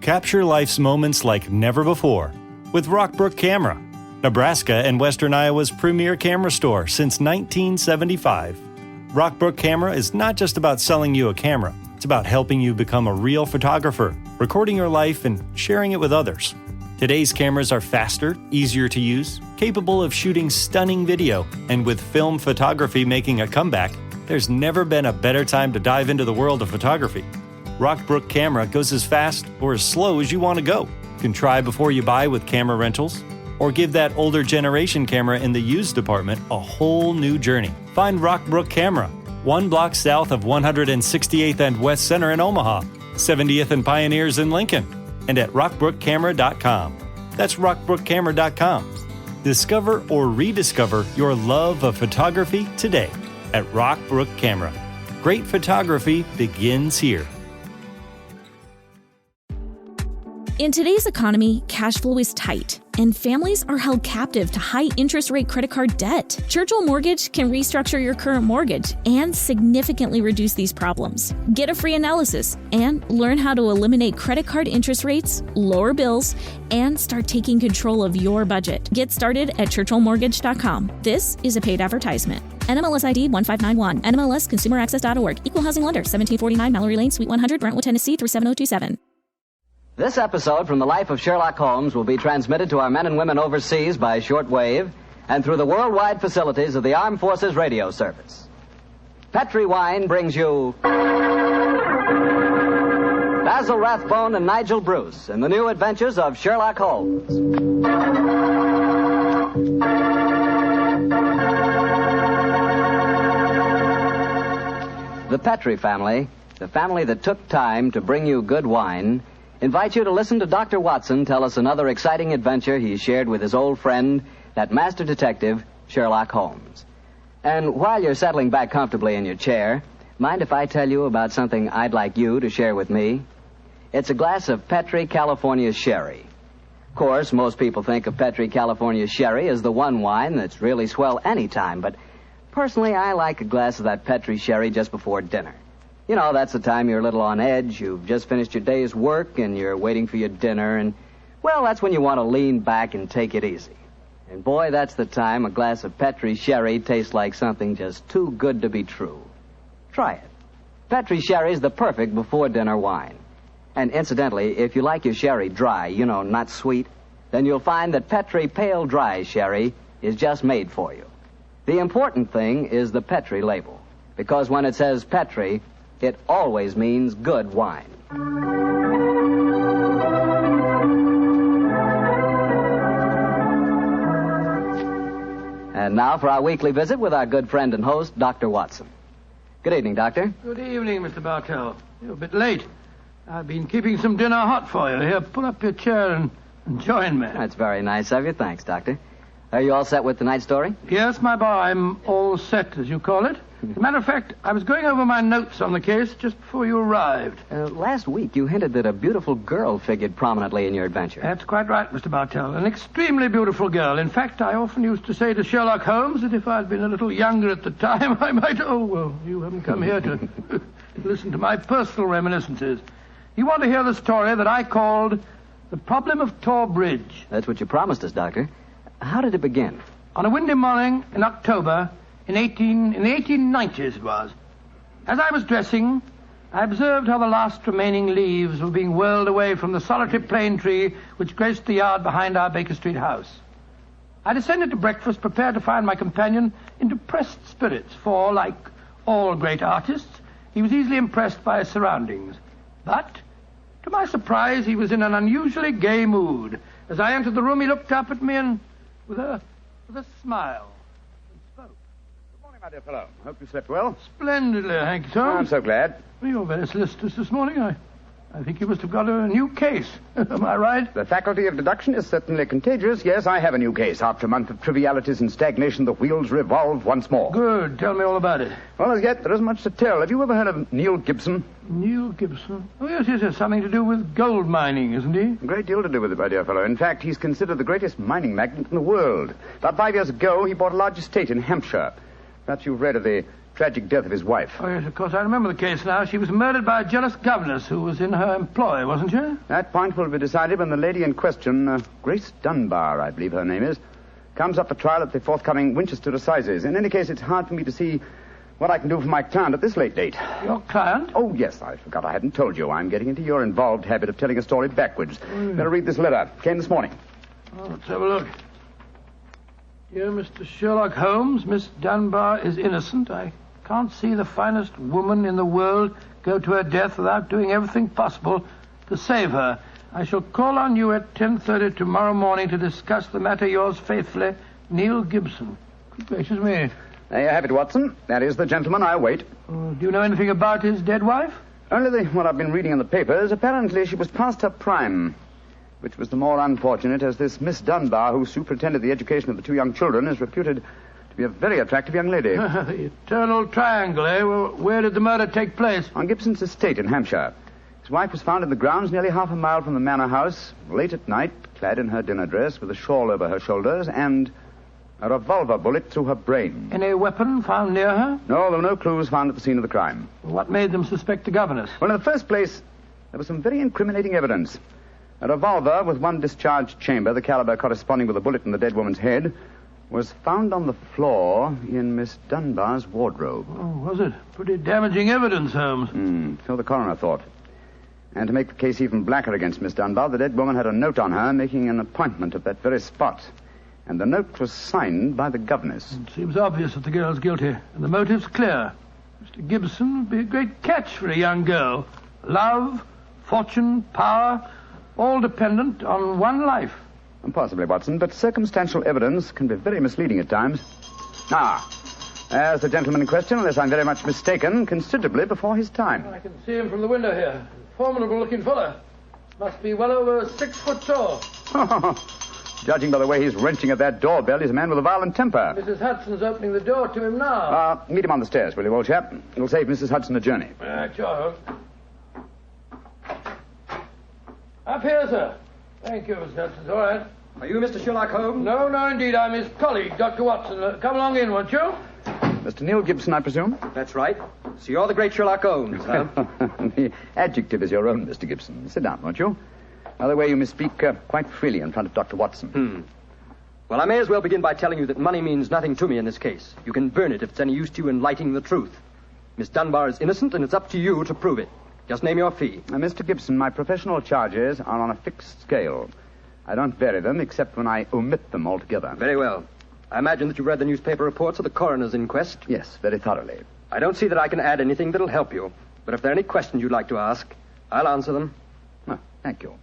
Capture life's moments like never before with Rockbrook Camera, Nebraska and Western Iowa's premier camera store since 1975. Rockbrook Camera is not just about selling you a camera. It's about helping you become a real photographer, recording your life and sharing it with others. Today's cameras are faster, easier to use, capable of shooting stunning video, and with film photography making a comeback, there's never been a better time to dive into the world of photography. Rockbrook Camera goes as fast or as slow as you want to go. You can try before you buy with camera rentals, or give that older generation camera in the used department a whole new journey. Find Rockbrook Camera, 1 block south of 168th and West Center in Omaha, 70th and Pioneers in Lincoln, and at rockbrookcamera.com. That's rockbrookcamera.com. Discover or rediscover your love of photography today at Rockbrook Camera. Great photography begins here. In today's economy, cash flow is tight, and families are held captive to high interest rate credit card debt. Churchill Mortgage can restructure your current mortgage and significantly reduce these problems. Get a free analysis and learn how to eliminate credit card interest rates, lower bills, and start taking control of your budget. Get started at churchillmortgage.com. This is a paid advertisement. NMLS ID 1591. NMLSconsumeraccess.org. Equal housing lender. 1749 Mallory Lane, Suite 100, Brentwood, Tennessee 37027. This episode from the life of Sherlock Holmes will be transmitted to our men and women overseas by shortwave and through the worldwide facilities of the Armed Forces Radio Service. Petri Wine brings you Basil Rathbone and Nigel Bruce in the new adventures of Sherlock Holmes. The Petri family, the family that took time to bring you good wine, invite you to listen to Dr. Watson tell us another exciting adventure he shared with his old friend, that master detective, Sherlock Holmes. And while you're settling back comfortably in your chair, mind if I tell you about something I'd like you to share with me? It's a glass of Petri California Sherry. Of course, most people think of Petri California Sherry as the one wine that's really swell any time, but personally, I like a glass of that Petri Sherry just before dinner. You know, that's the time you're a little on edge. You've just finished your day's work and you're waiting for your dinner. And, well, that's when you want to lean back and take it easy. And, boy, that's the time a glass of Petri Sherry tastes like something just too good to be true. Try it. Petri Sherry's the perfect before-dinner wine. And, incidentally, if you like your sherry dry, you know, not sweet, then you'll find that Petri Pale Dry Sherry is just made for you. The important thing is the Petri label. Because when it says Petri, it always means good wine. And now for our weekly visit with our good friend and host, Dr. Watson. Good evening, Doctor. Good evening, Mr. Bartell. You're a bit late. I've been keeping some dinner hot for you. Here, pull up your chair and join me. That's very nice of you. Thanks, Doctor. Are you all set with tonight's story? Yes, my boy, I'm all set, as you call it. As a matter of fact, I was going over my notes on the case just before you arrived. Last week, you hinted that a beautiful girl figured prominently in your adventure. That's quite right, Mr. Bartell. An extremely beautiful girl. In fact, I often used to say to Sherlock Holmes that if I'd been a little younger at the time, I might... Oh, well, you haven't come here to listen to my personal reminiscences. You want to hear the story that I called The Problem of Thor Bridge. That's what you promised us, Doctor. How did it begin? On a windy morning in October... In the 1890s it was. As I was dressing, I observed how the last remaining leaves were being whirled away from the solitary plane tree which graced the yard behind our Baker Street house. I descended to breakfast, prepared to find my companion in depressed spirits, for, like all great artists, he was easily impressed by his surroundings. But, to my surprise, he was in an unusually gay mood. As I entered the room, he looked up at me and, with a smile, My dear fellow, hope you slept well. Splendidly, thank you, sir. Oh, I'm so glad. Well, you're very solicitous this morning. I think you must have got a new case. Am I right? The faculty of deduction is certainly contagious. Yes, I have a new case. After a month of trivialities and stagnation, the wheels revolve once more. Good. Tell me all about it. Well, as yet, there isn't much to tell. Have you ever heard of Neil Gibson? Neil Gibson? Oh, yes, yes. Something to do with gold mining, isn't he? A great deal to do with it, my dear fellow. In fact, he's considered the greatest mining magnate in the world. About 5 years ago, he bought a large estate in Hampshire. Perhaps you've read of the tragic death of his wife. Oh, yes, of course, I remember the case now. She was murdered by a jealous governess who was in her employ, wasn't she? That point will be decided when the lady in question, Grace Dunbar, I believe her name is, comes up for trial at the forthcoming Winchester Assizes. In any case, it's hard for me to see what I can do for my client at this late date. Your client? Oh, yes, I forgot I hadn't told you. I'm getting into your involved habit of telling a story backwards. Better read this letter. Came this morning. Oh, let's have a look. Dear Mr. Sherlock Holmes, Miss Dunbar is innocent. I can't see the finest woman in the world go to her death without doing everything possible to save her. I shall call on you at 10:30 tomorrow morning to discuss the matter. Yours faithfully, Neil Gibson. Good gracious me. There you have it, Watson. That is the gentleman I await. Do you know anything about his dead wife? Only what I've been reading in the papers. Apparently she was past her prime, which was the more unfortunate as this Miss Dunbar, who superintended the education of the two young children, is reputed to be a very attractive young lady. The eternal triangle, eh? Well, where did the murder take place? On Gibson's estate in Hampshire. His wife was found in the grounds nearly half a mile from the manor house, late at night, clad in her dinner dress with a shawl over her shoulders and a revolver bullet through her brain. Any weapon found near her? No, there were no clues found at the scene of the crime. What made them suspect the governess? Well, in the first place, there was some very incriminating evidence. A revolver with one discharged chamber, the caliber corresponding with a bullet in the dead woman's head, was found on the floor in Miss Dunbar's wardrobe. Oh, was it? Pretty damaging evidence, Holmes. So the coroner thought. And to make the case even blacker against Miss Dunbar, the dead woman had a note on her making an appointment at that very spot. And the note was signed by the governess. It seems obvious that the girl's guilty, and the motive's clear. Mr. Gibson would be a great catch for a young girl. Love, fortune, power, all dependent on one life. Possibly, Watson, but circumstantial evidence can be very misleading at times. There's the gentleman in question, unless I'm very much mistaken, considerably before his time. I can see him from the window here. Formidable-looking fellow. Must be well over 6 foot tall. Judging by the way he's wrenching at that doorbell, he's a man with a violent temper. Mrs. Hudson's opening the door to him now. Meet him on the stairs, will you, old chap? It'll save Mrs. Hudson a journey. Sure. Up here, sir. Thank you, Mr. Hudson. All right. Are you Mr. Sherlock Holmes? No, indeed. I'm his colleague, Dr. Watson. Come along in, won't you? Mr. Neil Gibson, I presume? That's right. So you're the great Sherlock Holmes, huh? The adjective is your own, Mr. Gibson. Sit down, won't you? By the way, you may speak quite freely in front of Dr. Watson. Well, I may as well begin by telling you that money means nothing to me in this case. You can burn it if it's any use to you in lighting the truth. Miss Dunbar is innocent, and it's up to you to prove it. Just name your fee. Mr. Gibson, my professional charges are on a fixed scale. I don't vary them except when I omit them altogether. Very well. I imagine that you've read the newspaper reports of the coroner's inquest. Yes, very thoroughly. I don't see that I can add anything that'll help you. But if there are any questions you'd like to ask, I'll answer them. Oh, thank you.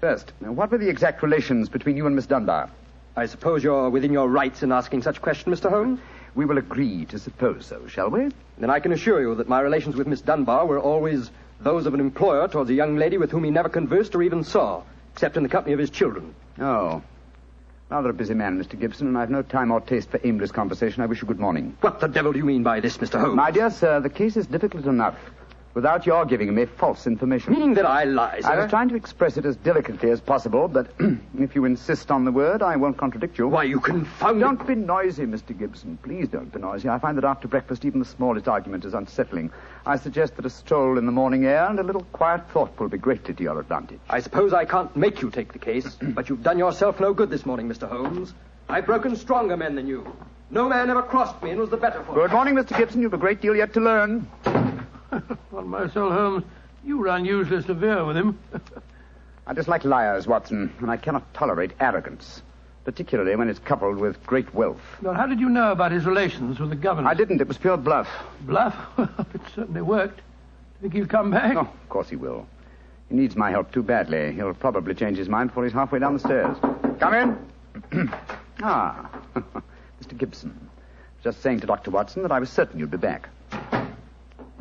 First, what were the exact relations between you and Miss Dunbar? I suppose you're within your rights in asking such a question, Mr. Holmes? We will agree to suppose so, shall we? Then I can assure you that my relations with Miss Dunbar were always those of an employer towards a young lady with whom he never conversed or even saw, except in the company of his children. Oh. Rather a busy man, Mr. Gibson, and I've no time or taste for aimless conversation. I wish you good morning. What the devil do you mean by this, Mr. Holmes? My dear sir, the case is difficult enough without your giving me false information. Meaning that I lie, sir? I was trying to express it as delicately as possible, but if you insist on the word, I won't contradict you. Why, you confounded... Don't be noisy, Mr. Gibson. Please don't be noisy. I find that after breakfast, even the smallest argument is unsettling. I suggest that a stroll in the morning air and a little quiet thought will be greatly to your advantage. I suppose I can't make you take the case, but you've done yourself no good this morning, Mr. Holmes. I've broken stronger men than you. No man ever crossed me and was the better for it. Good morning, Mr. Gibson. You've a great deal yet to learn. On my soul, Holmes, you were unusually severe with him. I dislike liars, Watson, and I cannot tolerate arrogance, particularly when it's coupled with great wealth. Now, how did you know about his relations with the governor? I didn't. It was pure bluff. Bluff? It certainly worked. Think he'll come back? Oh, of course he will. He needs my help too badly. He'll probably change his mind before he's halfway down the stairs. Come in. Mr. Gibson. Just saying to Dr. Watson that I was certain you'd be back.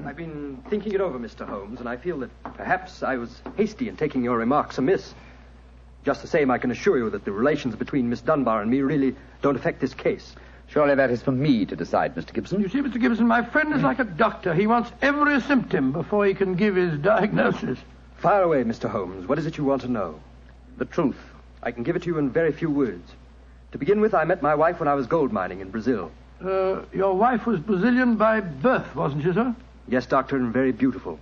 I've been thinking it over, Mr. Holmes, and I feel that perhaps I was hasty in taking your remarks amiss. Just the same, I can assure you that the relations between Miss Dunbar and me really don't affect this case. Surely that is for me to decide, Mr. Gibson. You see, Mr. Gibson, my friend is like a doctor. He wants every symptom before he can give his diagnosis. Fire away, Mr. Holmes. What is it you want to know? The truth. I can give it to you in very few words. To begin with, I met my wife when I was gold mining in Brazil. Your wife was Brazilian by birth, wasn't she, sir? Yes, Doctor, and very beautiful.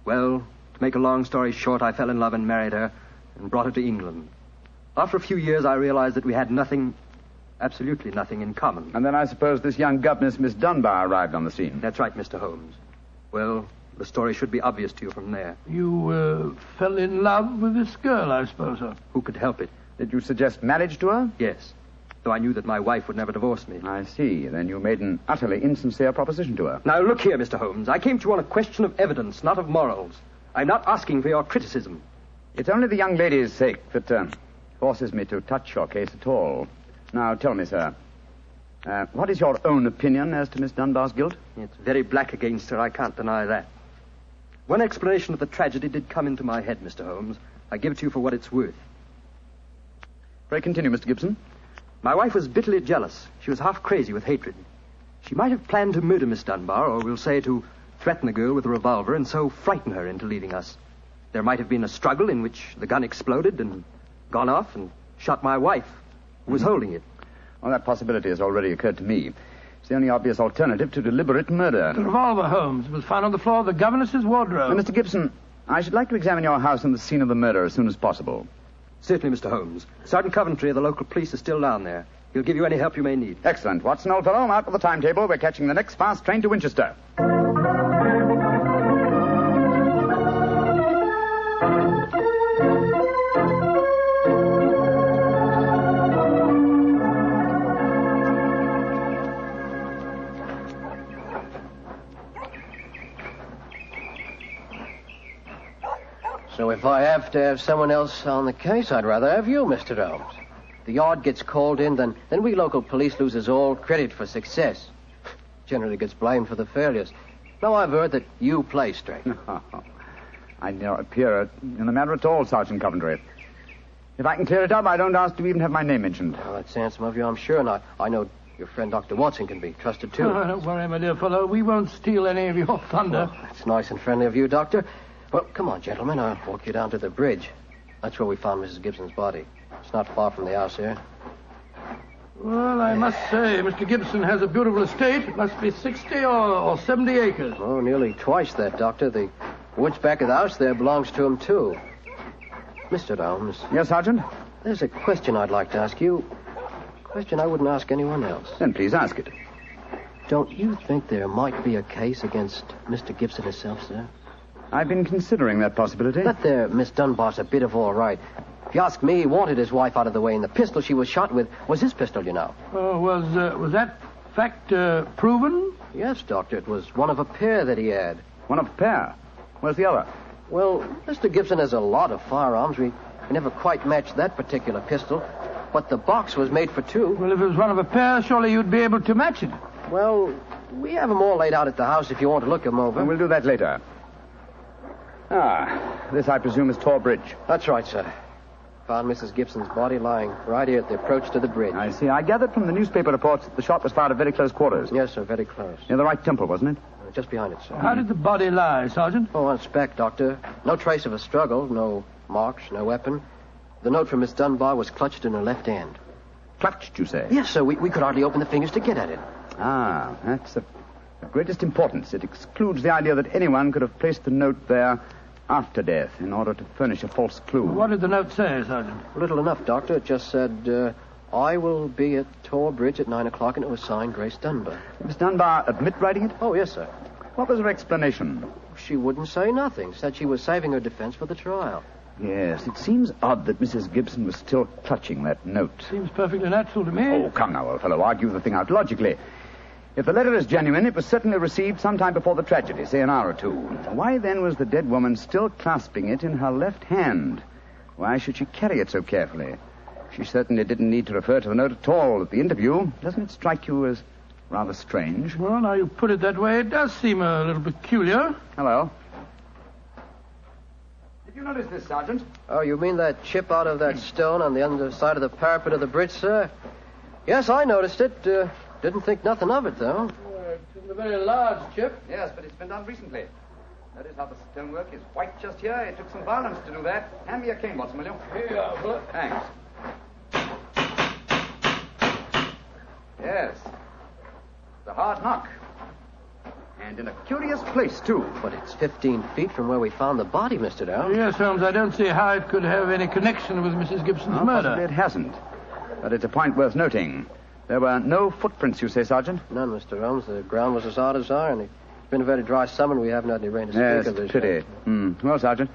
Well, to make a long story short, I fell in love and married her and brought her to England. After a few years, I realized that we had nothing, absolutely nothing in common. And then I suppose this young governess, Miss Dunbar, arrived on the scene. That's right, Mr. Holmes. Well, the story should be obvious to you from there. You fell in love with this girl, I suppose, sir? Who could help it? Did you suggest marriage to her? Yes, though I knew that my wife would never divorce me. I see. Then you made an utterly insincere proposition to her. Now, look here, Mr. Holmes. I came to you on a question of evidence, not of morals. I'm not asking for your criticism. It's only the young lady's sake that forces me to touch your case at all. Now, tell me, sir, what is your own opinion as to Miss Dunbar's guilt? It's very black against her, I can't deny that. One explanation of the tragedy did come into my head, Mr. Holmes. I give it to you for what it's worth. Pray continue, Mr. Gibson. My wife was bitterly jealous. She was half crazy with hatred. She might have planned to murder Miss Dunbar, or we'll say to threaten the girl with a revolver and so frighten her into leaving us. There might have been a struggle in which the gun exploded and gone off and shot my wife, who was holding it. Well, that possibility has already occurred to me. It's the only obvious alternative to deliberate murder. The revolver, Holmes, was found on the floor of the governess's wardrobe. Mr. Gibson, I should like to examine your house and the scene of the murder as soon as possible. Certainly, Mr. Holmes. Sergeant Coventry of the local police is still down there. He'll give you any help you may need. Excellent. Watson, old fellow, out with the timetable. We're catching the next fast train to Winchester. So if I have to have someone else on the case, I'd rather have you, Mr. Holmes. The yard gets called in, then we local police loses all credit for success. Generally gets blamed for the failures. Now I've heard that you play straight. I do not appear in the matter at all, Sergeant Coventry. If I can clear it up, I don't ask to even have my name mentioned. Well, that's handsome of you, I'm sure. And I know your friend Dr. Watson can be trusted, too. Oh, don't worry, my dear fellow. We won't steal any of your thunder. Well, that's nice and friendly of you, Doctor. Well, come on, gentlemen. I'll walk you down to the bridge. That's where we found Mrs. Gibson's body. It's not far from the house here. Well, I must say, Mr. Gibson has a beautiful estate. It must be 60 or 70 acres. Oh, nearly twice that, Doctor. The woods back of the house there belongs to him, too. Mr. Holmes. Yes, Sergeant? There's a question I'd like to ask you. A question I wouldn't ask anyone else. Then please ask it. Don't you think there might be a case against Mr. Gibson himself, sir? I've been considering that possibility. That there Miss Dunbar's a bit of all right. If you ask me, he wanted his wife out of the way, and the pistol she was shot with was his pistol, you know. Was that fact proven? Yes, Doctor. It was one of a pair that he had. One of a pair? Where's the other? Well, Mr. Gibson has a lot of firearms. We never quite matched that particular pistol. But the box was made for two. Well, if it was one of a pair, surely you'd be able to match it. Well, we have them all laid out at the house if you want to look them over. And we'll do that later. This, I presume, is Thor Bridge. That's right, sir. Found Mrs. Gibson's body lying right here at the approach to the bridge. I see. I gathered from the newspaper reports that the shot was fired at very close quarters. Yes, sir, very close. Near the right temple, wasn't it? Just behind it, sir. How did the body lie, Sergeant? Oh, on spec, Doctor. No trace of a struggle, no marks, no weapon. The note from Miss Dunbar was clutched in her left hand. Clutched, you say? Yes, sir. We could hardly open the fingers to get at it. That's of greatest importance. It excludes the idea that anyone could have placed the note there after death in order to furnish a false clue. What did the note say, Sergeant? Little enough, Doctor. It just said, I will be at Thor Bridge at 9 o'clock, and it was signed Grace Dunbar. Did Miss Dunbar admit writing it? Oh, yes, sir. What was her explanation? She wouldn't say nothing. Said she was saving her defense for the trial. Yes, it seems odd that Mrs. Gibson was still clutching that note. Seems perfectly natural to me. Oh, come now, old fellow. Argue the thing out logically. If the letter is genuine, it was certainly received sometime before the tragedy, say an hour or two. Why then was the dead woman still clasping it in her left hand? Why should she carry it so carefully? She certainly didn't need to refer to the note at all at the interview. Doesn't it strike you as rather strange? Well, now you put it that way, it does seem a little peculiar. Hello. Did you notice this, Sergeant? Oh, you mean that chip out of that stone on the underside of the parapet of the bridge, sir? Yes, I noticed it. Didn't think nothing of it, though. It's a very large chip. Yes, but it's been done recently. Notice how the stonework is white just here. It took some violence to do that. Hand me your cane, Watson, will you? Here you are, Fuller. Thanks. Yes. a hard knock. And in a curious place, too. But it's 15 feet from where we found the body, Mr. Downs. Yes, Holmes, I don't see how it could have any connection with Mrs. Gibson's murder. Possibly it hasn't. But it's a point worth noting. There were no footprints, you say, Sergeant? None, Mr. Holmes. The ground was as hard as iron. It's been a very dry summer, and we haven't had any rain to speak of this pity. year. Well, Sergeant,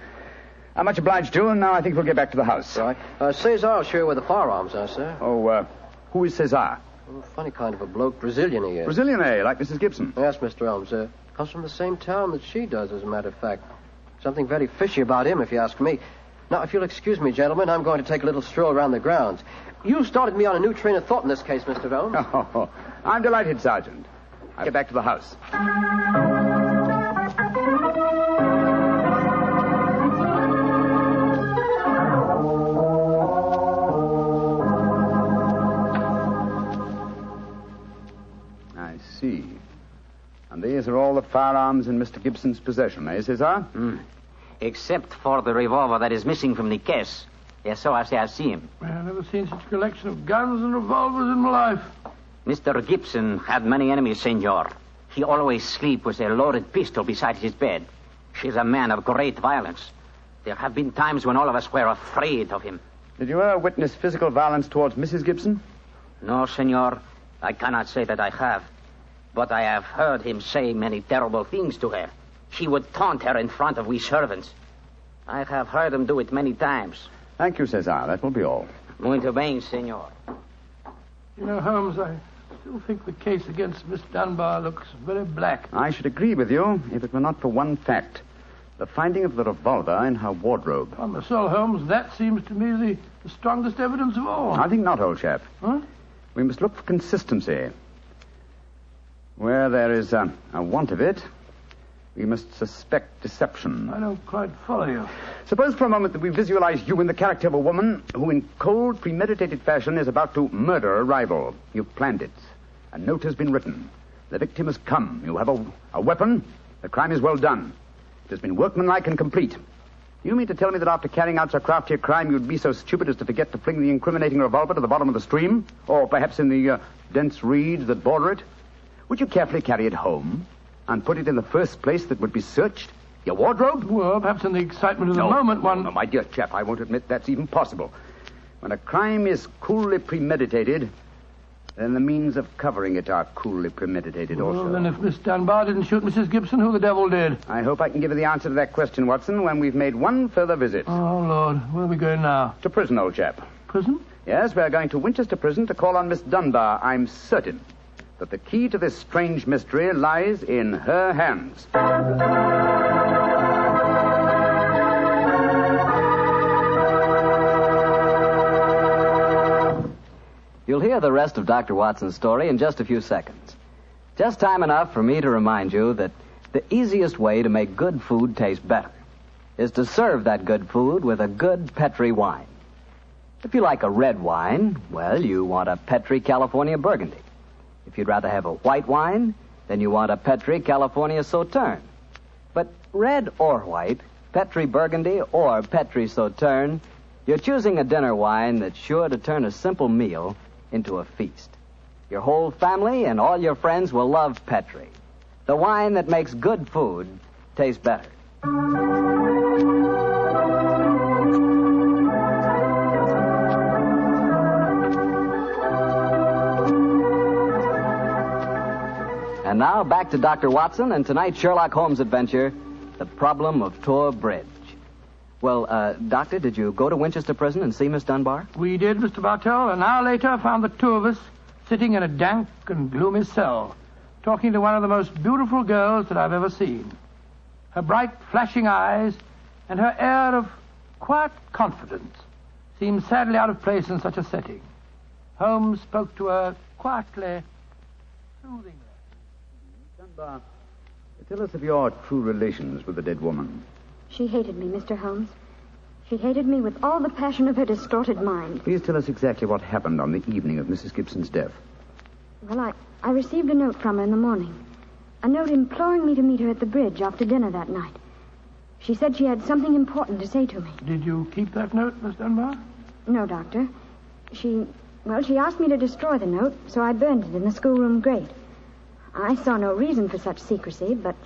I'm much obliged to you, and now I think we'll get back to the house. Right. Cesar will show you where the firearms are, sir. Oh, who is Cesar? Oh, funny kind of a bloke. Brazilian he is. Brazilian, eh? Like Mrs. Gibson? Yes, Mr. Holmes. Comes from the same town that she does, as a matter of fact. Something very fishy about him, if you ask me. Now, if you'll excuse me, gentlemen, I'm going to take a little stroll around the grounds. You started me on a new train of thought in this case, Mr. Holmes. Oh, I'm delighted, Sergeant. I'll get back to the house. I see. And these are all the firearms in Mr. Gibson's possession, eh, Cesar? Except for the revolver that is missing from the case. Yes, so I say I've seen him. I've never seen such a collection of guns and revolvers in my life. Mr. Gibson had many enemies, senor. He always sleep with a loaded pistol beside his bed. He's a man of great violence. There have been times when all of us were afraid of him. Did you ever witness physical violence towards Mrs. Gibson? No, senor. I cannot say that I have. But I have heard him say many terrible things to her. He would taunt her in front of we servants. I have heard him do it many times. Thank you, Cesar. That will be all. Muito bem, senor. You know, Holmes, I still think the case against Miss Dunbar looks very black. I should agree with you if it were not for one fact. The finding of the revolver in her wardrobe. On the soul, Holmes, that seems to me the strongest evidence of all. I think not, old chap. Huh? We must look for consistency. Where there is a want of it, we must suspect deception. I don't quite follow you. Suppose for a moment that we visualize you in the character of a woman who in cold, premeditated fashion is about to murder a rival. You've planned it. A note has been written. The victim has come. You have a weapon. The crime is well done. It has been workmanlike and complete. You mean to tell me that after carrying out so crafty a crime, you'd be so stupid as to forget to fling the incriminating revolver to the bottom of the stream? Or perhaps in the dense reeds that border it? Would you carefully carry it home and put it in the first place that would be searched? Your wardrobe? Well, perhaps in the excitement of the moment, one... No, my dear chap, I won't admit that's even possible. When a crime is coolly premeditated, then the means of covering it are coolly premeditated also. Well, then if Miss Dunbar didn't shoot Mrs. Gibson, who the devil did? I hope I can give you the answer to that question, Watson, when we've made one further visit. Oh, Lord. Where are we going now? To prison, old chap. Prison? Yes, we're going to Winchester Prison to call on Miss Dunbar. I'm certain that the key to this strange mystery lies in her hands. You'll hear the rest of Dr. Watson's story in just a few seconds. Just time enough for me to remind you that the easiest way to make good food taste better is to serve that good food with a good Petri wine. If you like a red wine, well, you want a Petri California Burgundy. If you'd rather have a white wine, then you want a Petri California Sauterne. But red or white, Petri Burgundy or Petri Sauterne, you're choosing a dinner wine that's sure to turn a simple meal into a feast. Your whole family and all your friends will love Petri, the wine that makes good food taste better. And now back to Dr. Watson and tonight's Sherlock Holmes adventure, The Problem of Thor Bridge. Well, Doctor, did you go to Winchester Prison and see Miss Dunbar? We did, Mr. Bartell. An hour later, found the two of us sitting in a dank and gloomy cell, talking to one of the most beautiful girls that I've ever seen. Her bright, flashing eyes and her air of quiet confidence seemed sadly out of place in such a setting. Holmes spoke to her quietly, soothingly. Dunbar, tell us of your true relations with the dead woman. She hated me, Mr. Holmes. She hated me with all the passion of her distorted mind. Please tell us exactly what happened on the evening of Mrs. Gibson's death. Well, I received a note from her in the morning. A note imploring me to meet her at the bridge after dinner that night. She said she had something important to say to me. Did you keep that note, Miss Dunbar? No, Doctor. She asked me to destroy the note, so I burned it in the schoolroom grate. I saw no reason for such secrecy, but,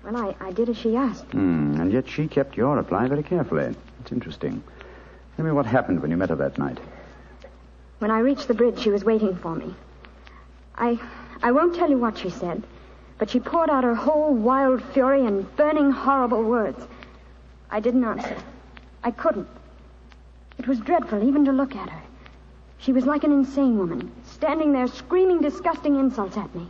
well, I did as she asked. And yet she kept your reply very carefully. It's interesting. Tell me what happened when you met her that night. When I reached the bridge, she was waiting for me. I won't tell you what she said, but she poured out her whole wild fury in burning, horrible words. I didn't answer. I couldn't. It was dreadful even to look at her. She was like an insane woman, standing there screaming disgusting insults at me.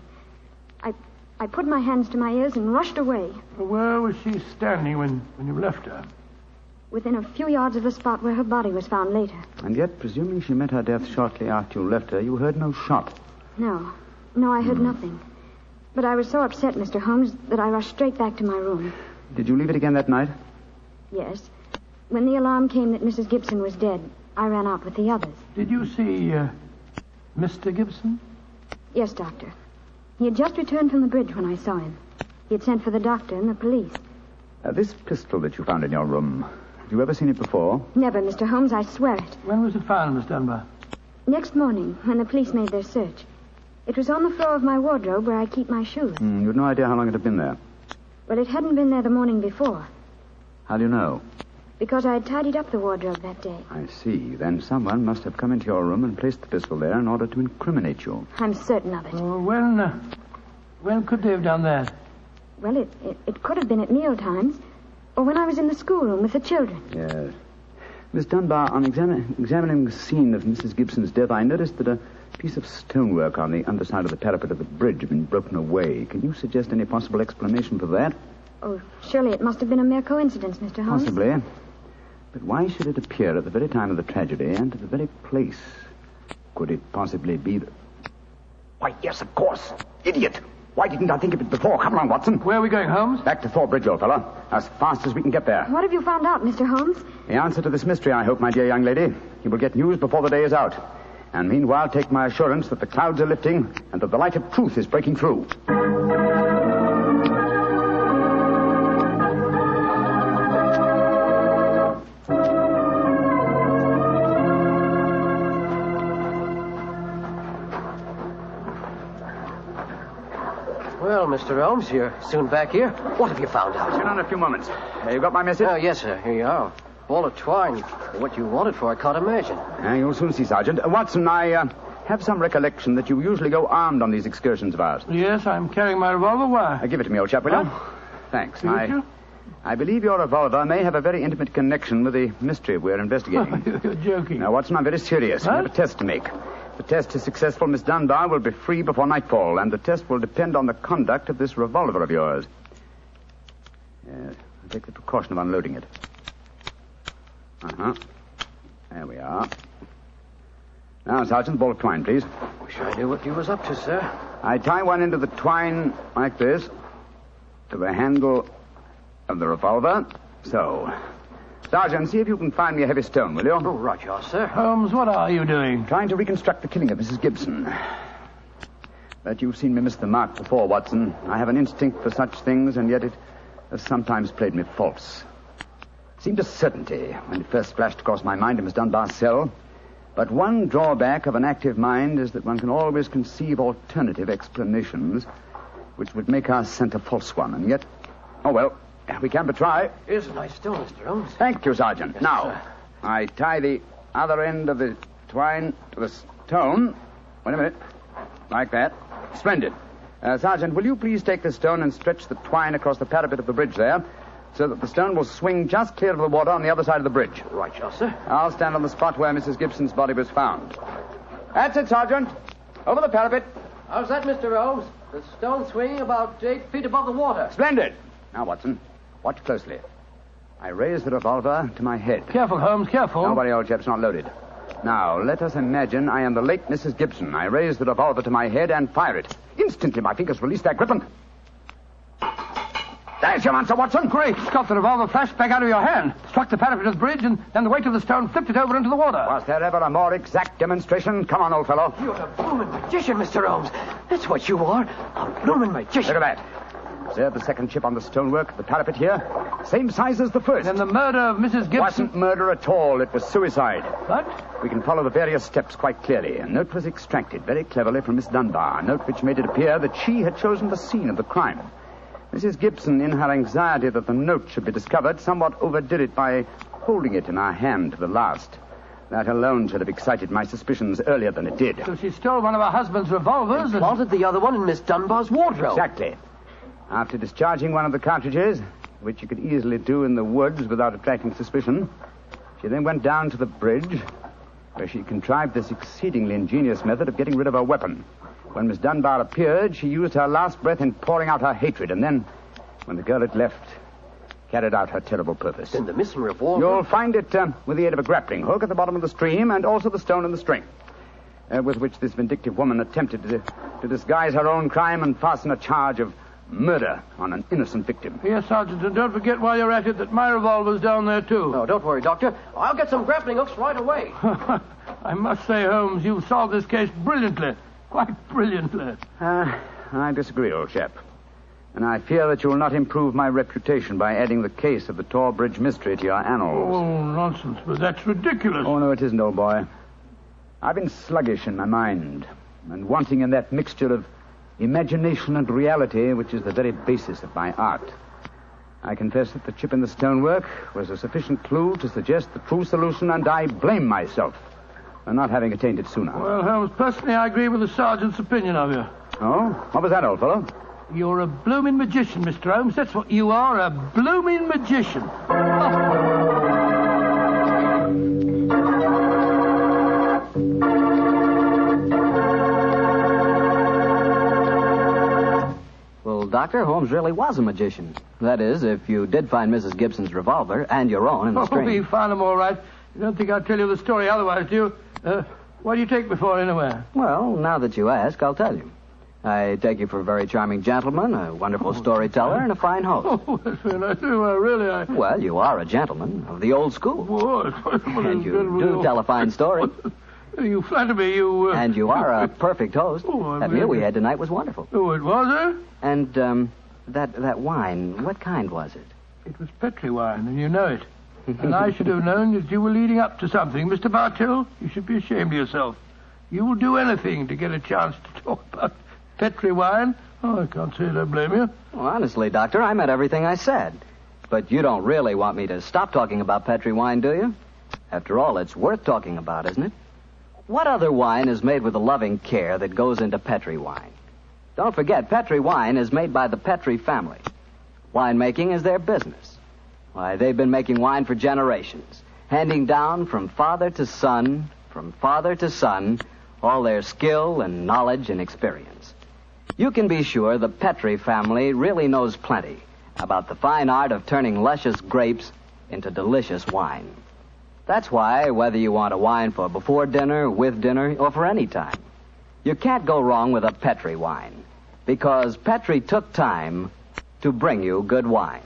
I put my hands to my ears and rushed away. Where was she standing when you left her? Within a few yards of the spot where her body was found later. And yet, presuming she met her death shortly after you left her, you heard no shot. No, I heard nothing. But I was so upset, Mr. Holmes, that I rushed straight back to my room. Did you leave it again that night? Yes. When the alarm came that Mrs. Gibson was dead, I ran out with the others. Did you see Mr. Gibson? Yes, Doctor. He had just returned from the bridge when I saw him. He had sent for the doctor and the police. This pistol that you found in your room, have you ever seen it before? Never, Mr. Holmes, I swear it. When was it found, Miss Dunbar? Next morning, when the police made their search. It was on the floor of my wardrobe where I keep my shoes. You had no idea how long it had been there? Well, it hadn't been there the morning before. How do you know? Because I had tidied up the wardrobe that day. I see. Then someone must have come into your room and placed the pistol there in order to incriminate you. I'm certain of it. When could they have done that? Well, it could have been at meal times, or when I was in the schoolroom with the children. Yes. Miss Dunbar, on examining the scene of Mrs. Gibson's death, I noticed that a piece of stonework on the underside of the parapet of the bridge had been broken away. Can you suggest any possible explanation for that? Oh, surely it must have been a mere coincidence, Mr. Holmes. Possibly. But why should it appear at the very time of the tragedy and to the very place? Could it possibly be that... Why, yes, of course. Idiot. Why didn't I think of it before? Come along, Watson. Where are we going, Holmes? Back to Thor Bridge, old fellow. As fast as we can get there. What have you found out, Mr. Holmes? The answer to this mystery, I hope, my dear young lady. You will get news before the day is out. And meanwhile, take my assurance that the clouds are lifting and that the light of truth is breaking through. Well, Mr. Holmes, you're soon back here. What have you found out? Sit down in a few moments. You got my message? Oh, yes, sir. Here you are. Ball of twine. What you wanted for, I can't imagine. You'll soon see, Sergeant. Watson, I have some recollection that you usually go armed on these excursions of ours. Yes, I'm carrying my revolver. Why? Give it to me, old chap, will you? Thanks. I believe your revolver may have a very intimate connection with the mystery we're investigating. You're joking. Now, Watson, I'm very serious. Huh? We have a test to make. If the test is successful, Miss Dunbar will be free before nightfall, and the test will depend on the conduct of this revolver of yours. Yes, I'll take the precaution of unloading it. There we are. Now, Sergeant, ball of twine, please. Wish I knew what you was up to, sir. I tie one end of the twine like this to the handle of the revolver. So. Sergeant, see if you can find me a heavy stone, will you? Oh, right, you are, sir. Holmes, what are you doing? Trying to reconstruct the killing of Mrs. Gibson. But you've seen me miss the mark before, Watson. I have an instinct for such things, and yet it has sometimes played me false. It seemed a certainty when it first flashed across my mind in Miss Dunbar's cell. But one drawback of an active mind is that one can always conceive alternative explanations which would make our scent a false one. And yet, oh, well, we can but try. Here's a nice stone, Mr. Holmes. Thank you, Sergeant. Yes, now, sir. I tie the other end of the twine to the stone. Wait a minute. Like that. Splendid. Sergeant, will you please take the stone and stretch the twine across the parapet of the bridge there, so that the stone will swing just clear of the water on the other side of the bridge? Right, you are, sir. I'll stand on the spot where Mrs. Gibson's body was found. That's it, Sergeant. Over the parapet. How's that, Mr. Holmes? The stone swinging about 8 feet above the water. Splendid. Now, Watson, watch closely. I raise the revolver to my head. Careful, Holmes, careful. Don't worry, old chap, it's not loaded. Now, let us imagine I am the late Mrs. Gibson. I raise the revolver to my head and fire it. Instantly, my fingers release their grip and... There's your answer, Watson. Great Scott, the revolver flashed back out of your hand, struck the parapet of the bridge, and then the weight of the stone flipped it over into the water. Was there ever a more exact demonstration? Come on, old fellow. You're a blooming magician, Mr. Holmes. That's what you are. A blooming magician. Look at that. Observe the second chip on the stonework, the parapet here. Same size as the first. And the murder of Mrs. Gibson... Wasn't murder at all. It was suicide. What? We can follow the various steps quite clearly. A note was extracted very cleverly from Miss Dunbar, a note which made it appear that she had chosen the scene of the crime. Mrs. Gibson, in her anxiety that the note should be discovered, somewhat overdid it by holding it in her hand to the last. That alone should have excited my suspicions earlier than it did. So she stole one of her husband's revolvers and... planted the other one in Miss Dunbar's wardrobe. Exactly. After discharging one of the cartridges, which you could easily do in the woods without attracting suspicion, she then went down to the bridge, where she contrived this exceedingly ingenious method of getting rid of her weapon. When Miss Dunbar appeared, she used her last breath in pouring out her hatred, and then, when the girl had left, carried out her terrible purpose. Then the missing revolver... You'll find it with the aid of a grappling hook at the bottom of the stream, and also the stone and the string, with which this vindictive woman attempted to disguise her own crime and fasten a charge of murder on an innocent victim. Yes, Sergeant, and don't forget while you're at it that my revolver's down there, too. No, don't worry, Doctor. I'll get some grappling hooks right away. I must say, Holmes, you've solved this case brilliantly. Quite brilliantly. I disagree, old chap. And I fear that you will not improve my reputation by adding the case of the Tor Bridge mystery to your annals. Oh, nonsense, but that's ridiculous. Oh, no, it isn't, old boy. I've been sluggish in my mind and wanting in that mixture of imagination and reality, which is the very basis of my art. I confess that the chip in the stonework was a sufficient clue to suggest the true solution, and I blame myself for not having attained it sooner. Well, Holmes, personally, I agree with the sergeant's opinion of you. Oh? What was that, old fellow? You're a blooming magician, Mr. Holmes. That's what you are, a blooming magician. Well, Doctor, Holmes really was a magician. That is, if you did find Mrs. Gibson's revolver and your own in the string. Oh, we found them all right. You don't think I'll tell you the story otherwise, do you? What do you take me for, anyway? Well, now that you ask, I'll tell you. I take you for a very charming gentleman, a wonderful storyteller, and a fine host. Oh, that's very nice. Really, Well, you are a gentleman of the old school. What? And you do tell a fine story. You flatter me, you... And you are a perfect host. That meal we had tonight was wonderful. Oh, it was, eh? And, that wine, what kind was it? It was Petri wine, and you know it. And I should have known that you were leading up to something. Mr. Bartell, you should be ashamed of yourself. You will do anything to get a chance to talk about Petri wine. Oh, I can't say that I blame you. Well, honestly, Doctor, I meant everything I said. But you don't really want me to stop talking about Petri wine, do you? After all, it's worth talking about, isn't it? What other wine is made with the loving care that goes into Petri wine? Don't forget, Petri wine is made by the Petri family. Winemaking is their business. Why, they've been making wine for generations, handing down from father to son, all their skill and knowledge and experience. You can be sure the Petri family really knows plenty about the fine art of turning luscious grapes into delicious wine. That's why, whether you want a wine for before dinner, with dinner, or for any time, you can't go wrong with a Petri wine, because Petri took time to bring you good wine.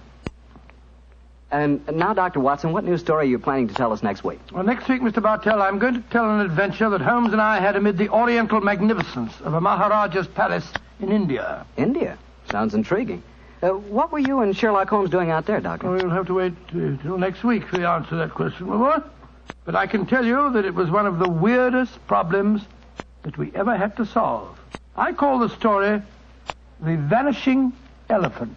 And now, Dr. Watson, what new story are you planning to tell us next week? Well, next week, Mr. Bartell, I'm going to tell an adventure that Holmes and I had amid the oriental magnificence of a Maharaja's palace in India. India? Sounds intriguing. What were you and Sherlock Holmes doing out there, Doctor? Well, you'll have to wait till next week for the answer to that question, my boy. But I can tell you that it was one of the weirdest problems that we ever had to solve. I call the story The Vanishing Elephant.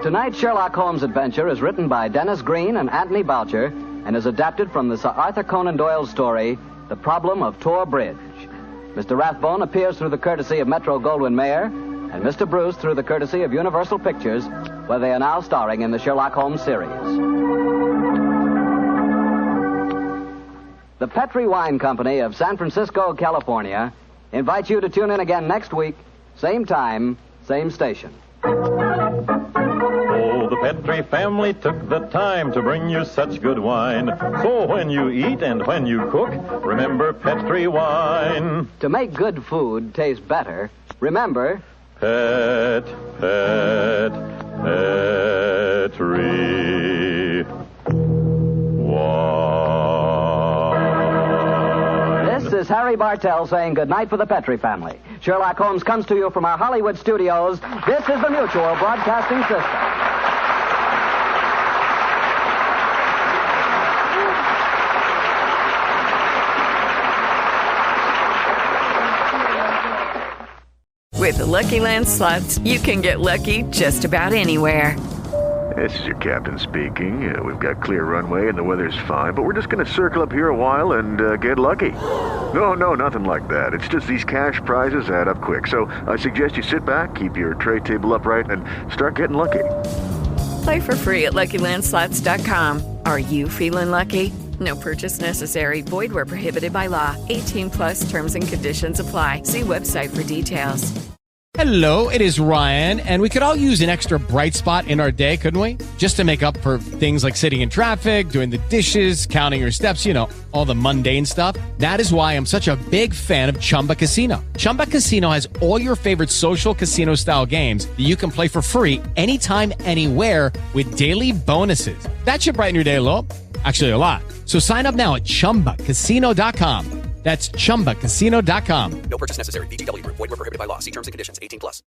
Tonight's Sherlock Holmes adventure is written by Dennis Green and Anthony Boucher and is adapted from the Sir Arthur Conan Doyle story, The Problem of Tor Bridge. Mr. Rathbone appears through the courtesy of Metro-Goldwyn-Mayer, and Mr. Bruce through the courtesy of Universal Pictures, where they are now starring in the Sherlock Holmes series. The Petri Wine Company of San Francisco, California, invites you to tune in again next week, same time, same station. The Petri family took the time to bring you such good wine. So when you eat and when you cook, remember Petri wine. To make good food taste better, remember... Petri. is Harry Bartell saying goodnight for the Petrie family. Sherlock Holmes comes to you from our Hollywood studios. This is the Mutual Broadcasting System. With the Lucky Land Slots, you can get lucky just about anywhere. This is your captain speaking. We've got clear runway and the weather's fine, but we're just going to circle up here a while and get lucky. No, nothing like that. It's just these cash prizes add up quick. So I suggest you sit back, keep your tray table upright, and start getting lucky. Play for free at LuckyLandSlots.com. Are you feeling lucky? No purchase necessary. Void where prohibited by law. 18+ terms and conditions apply. See website for details. Hello, it is Ryan, and we could all use an extra bright spot in our day, couldn't we? Just to make up for things like sitting in traffic, doing the dishes, counting your steps, you know, all the mundane stuff. That is why I'm such a big fan of Chumba Casino. Chumba Casino has all your favorite social casino-style games that you can play for free anytime, anywhere with daily bonuses. That should brighten your day a little. Actually, a lot. So sign up now at ChumbaCasino.com. That's ChumbaCasino.com. No purchase necessary. VGW Group. Void where prohibited by law. See terms and conditions. 18+.